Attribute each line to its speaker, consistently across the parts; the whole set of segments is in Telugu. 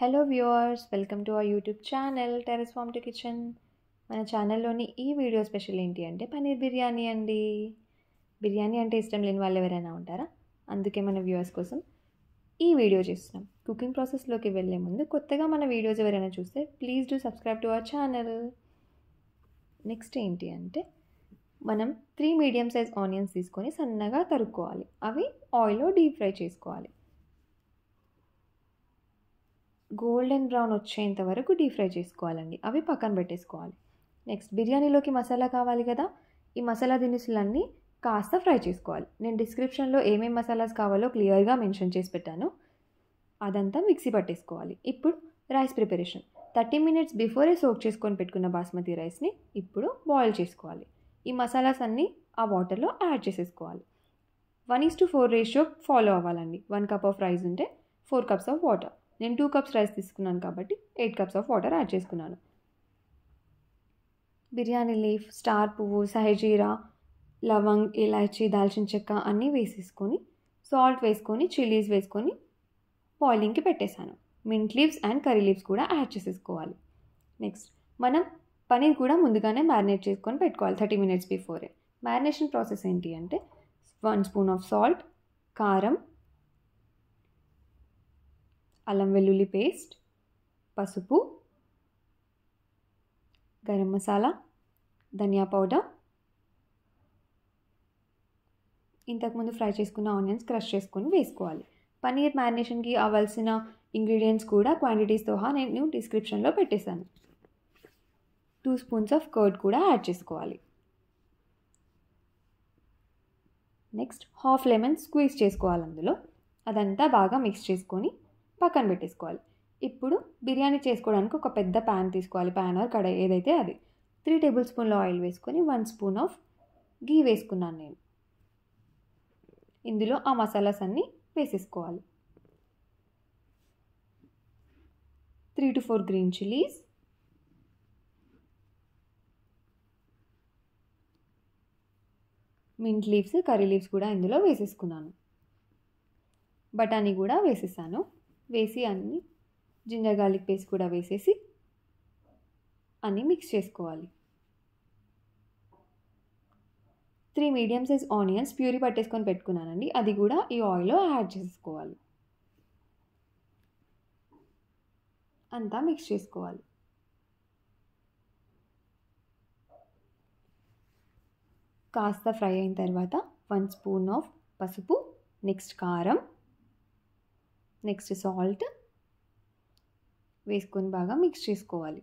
Speaker 1: Hello viewers, welcome to our YouTube channel terrace farm to kitchen. మన ఛానల్లోని ఈ వీడియో స్పెషల్ ఏంటి అంటే పన్నీర్ బిర్యానీ అండి. బిర్యానీ అంటే ఇష్టం లేని వాళ్ళు ఎవరైనా ఉంటారా? అందుకే మన వ్యూవర్స్ కోసం ఈ వీడియో చేస్తున్నాం. కుకింగ్ ప్రాసెస్లోకి వెళ్ళే ముందు కొత్తగా మన వీడియోస్ ఎవరైనా చూస్తే please do subscribe to our channel. Next ఏంటి అంటే మనం 3 మీడియం సైజ్ ఆనియన్స్ తీసుకొని సన్నగా తరుక్కోవాలి. అవి ఆయిల్లో డీప్ ఫ్రై చేసుకోవాలి. గోల్డెన్ బ్రౌన్ వచ్చేంత వరకు డీప్ ఫ్రై చేసుకోవాలండి. అవి పక్కన పెట్టేసుకోవాలి. నెక్స్ట్ బిర్యానీలోకి మసాలా కావాలి కదా, ఈ మసాలా దినుసులన్నీ కాస్త ఫ్రై చేసుకోవాలి. నేను డిస్క్రిప్షన్లో ఏమేమి మసాలాస్ కావాలో క్లియర్గా మెన్షన్ చేసి పెట్టాను. అదంతా మిక్సీ పట్టేసుకోవాలి. ఇప్పుడు rice preparation. 30 minutes before soak చేసుకొని పెట్టుకున్న బాస్మతి రైస్ని ఇప్పుడు బాయిల్ చేసుకోవాలి. ఈ మసాలాస్ అన్నీ ఆ వాటర్లో యాడ్ చేసేసుకోవాలి. 1:4 రేషియో ఫాలో అవ్వాలండి. 1 కప్ ఆఫ్ రైస్ ఉంటే 4 కప్స్ ఆఫ్ వాటర్. నేను 2 కప్స్ రైస్ తీసుకున్నాను కాబట్టి 8 కప్స్ ఆఫ్ వాటర్ యాడ్ చేసుకున్నాను. బిర్యానీ లీఫ్, స్టార్ పువ్వు, సహజీరా, లవంగ్, ఇలాచీ, దాల్చిన చెక్క అన్నీ వేసేసుకొని సాల్ట్ వేసుకొని చిల్లీస్ వేసుకొని బాయిలింగ్కి పెట్టేశాను. Mint leaves and curry leaves కూడా యాడ్ చేసేసుకోవాలి. నెక్స్ట్ మనం పనీర్ కూడా ముందుగానే మ్యారినేట్ చేసుకొని పెట్టుకోవాలి 30 మినిట్స్ బిఫోరే. మ్యారినేషన్ ప్రాసెస్ ఏంటి అంటే 1 స్పూన్ ఆఫ్ సాల్ట్, కారం, అల్లం వెల్లుల్లి పేస్ట్, పసుపు, గరం మసాలా, ధనియా పౌడర్, ఇంతకుముందు ఫ్రై చేసుకున్న ఆనియన్స్ క్రష్ చేసుకొని వేసుకోవాలి. పనీర్ మ్యారినేషన్కి అవ్వాల్సిన ఇంగ్రీడియంట్స్ కూడా క్వాంటిటీస్తో నేను డిస్క్రిప్షన్లో పెట్టేశాను. 2 స్పూన్స్ ఆఫ్ కర్డ్ కూడా యాడ్ చేసుకోవాలి. నెక్స్ట్ హాఫ్ లెమన్ స్క్వీజ్ చేసుకోవాలి అందులో. అదంతా బాగా మిక్స్ చేసుకొని పక్కన పెట్టేసుకోవాలి. ఇప్పుడు బిర్యానీ చేసుకోవడానికి ఒక పెద్ద ప్యాన్ తీసుకోవాలి. ప్యాన్ ఆర్ కడాయి ఏదైతే అది. 3 టేబుల్ స్పూన్ల ఆయిల్ వేసుకొని 1 స్పూన్ ఆఫ్ గీ వేసుకున్నాను నేను. ఇందులో ఆ మసాలాస్ అన్నీ వేసేసుకోవాలి. 3 to 4 green chillies, mint leaves, curry leaves కూడా ఇందులో వేసేసుకున్నాను. బఠానీ కూడా వేసేసాను. వేసి అన్నీ జింజర్ గార్లిక్ పేస్ట్ కూడా వేసేసి అన్నీ మిక్స్ చేసుకోవాలి. 3 మీడియం సైజ్ ఆనియన్స్ ప్యూరీ పట్టేసుకొని పెట్టుకున్నానండి. అది కూడా ఈ ఆయిల్లో యాడ్ చేసుకోవాలి. అంతా మిక్స్ చేసుకోవాలి. కాస్త ఫ్రై అయిన తర్వాత 1 స్పూన్ ఆఫ్ పసుపు, నెక్స్ట్ కారం, నెక్స్ట్ సాల్ట్ వేసుకొని బాగా మిక్స్ చేసుకోవాలి.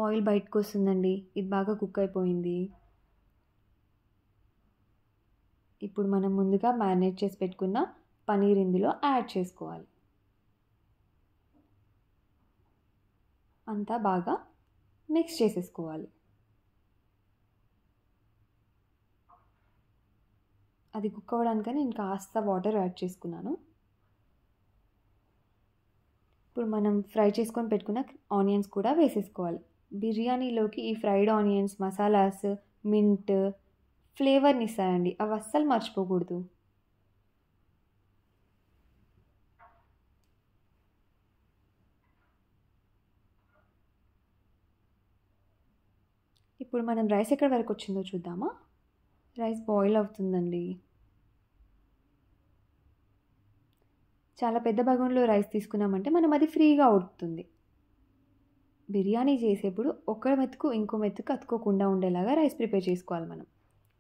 Speaker 1: ఆయిల్ బయటకు వస్తుందండి. ఇది బాగా కుక్ అయిపోయింది. ఇప్పుడు మనం ముందుగా మ్యారినేట్ చేసి పెట్టుకున్న పనీర్ ఇందులో యాడ్ చేసుకోవాలి. అంతా బాగా మిక్స్ చేసేసుకోవాలి. అది కుక్ అవ్వడానికని నేను కాస్త వాటర్ యాడ్ చేసుకున్నాను. ఇప్పుడు మనం ఫ్రై చేసుకొని పెట్టుకున్న ఆనియన్స్ కూడా వేసేసుకోవాలి. బిర్యానీలోకి ఈ ఫ్రైడ్ ఆనియన్స్, మసాలాస్, మింట్ ఫ్లేవర్ని ఇస్తాయండి. అవి అస్సలు మర్చిపోకూడదు. ఇప్పుడు మనం రైస్ ఎక్కడి వరకు వచ్చిందో చూద్దామా. రైస్ బాయిల్ అవుతుందండి. చాలా పెద్ద బగోన్లో రైస్ తీసుకున్నామంటే మనం అది ఫ్రీగా ఉడుకుతుంది. బిర్యానీ చేసేప్పుడు ఒక మెతుకు ఇంకో మెతుకు అతుక్కోకుండా ఉండేలాగా రైస్ ప్రిపేర్ చేసుకోవాలి మనం.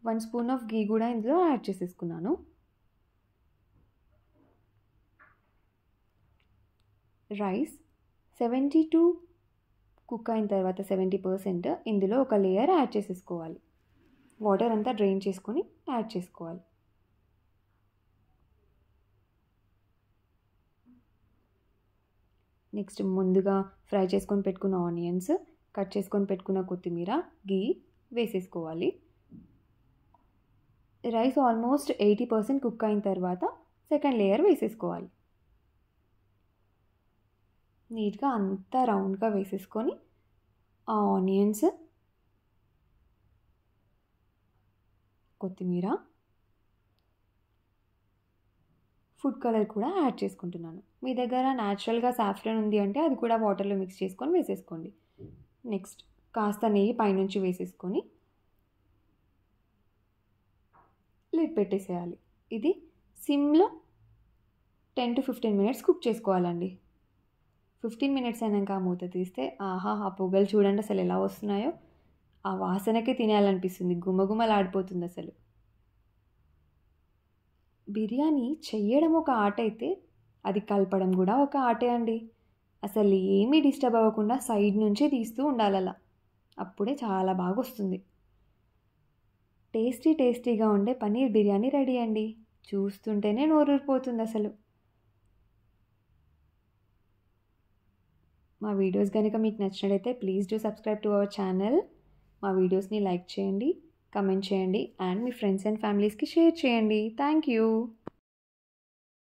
Speaker 1: 1 స్పూన్ ఆఫ్ గీ కూడా ఇందులో యాడ్ చేసేసుకున్నాను. రైస్ 72 కుక్ అయిన తర్వాత 70% ఇందులో ఒక లేయర్ యాడ్ చేసేసుకోవాలి. వాటర్ అంతా డ్రైన్ చేసుకొని యాడ్ చేసుకోవాలి. నెక్స్ట్ ముందుగా ఫ్రై చేసుకొని పెట్టుకున్న ఆనియన్స్, కట్ చేసుకొని పెట్టుకున్న కొత్తిమీర, గీ వేసేసుకోవాలి. రైస్ ఆల్మోస్ట్ 80% కుక్ అయిన తర్వాత సెకండ్ లేయర్ వేసేసుకోవాలి. నీట్గా అంతా రౌండ్గా వేసేసుకొని ఆ ఆనియన్స్, కొత్తిమీర, ఫుడ్ కలర్ కూడా యాడ్ చేసుకుంటున్నాను. మీ దగ్గర న్యాచురల్గా సాఫ్రాన్ ఉంది అంటే అది కూడా వాటర్లో మిక్స్ చేసుకొని వేసేసుకోండి. నెక్స్ట్ కాస్త నెయ్యి పైనుంచి వేసేసుకొని లిడ్ పెట్టేసేయాలి. ఇది సిమ్లో 10 to 15 మినిట్స్ కుక్ చేసుకోవాలండి. 15 మినిట్స్ అయినాక ఆ మూత తీస్తే ఆహా, ఆ పొగలు చూడండి అసలు ఎలా వస్తున్నాయో. ఆ వాసనకే తినేయాలనిపిస్తుంది, గుమగుమలాడిపోతుంది అసలు. బిర్యానీ చెయ్యడం ఒక ఆర్ట్ అయితే అది కలపడం కూడా ఒక ఆర్టే అండి. అసలు ఏమీ డిస్టర్బ్ అవ్వకుండా సైడ్ నుంచే తీస్తూ ఉండాలి అలా. అప్పుడే చాలా బాగా వస్తుంది. టేస్టీగా ఉండే పన్నీర్ బిర్యానీ రెడీ అండి. చూస్తుంటేనే నోరూరిపోతుంది అసలు. మా వీడియోస్ కనుక మీకు నచ్చినట్లయితే please do subscribe to our channel. మా వీడియోస్ని లైక్ చేయండి, కమెంట్ చేయండి అండ్ మీ ఫ్రెండ్స్ అండ్ ఫ్యామిలీస్కి షేర్ చేయండి. Thank you.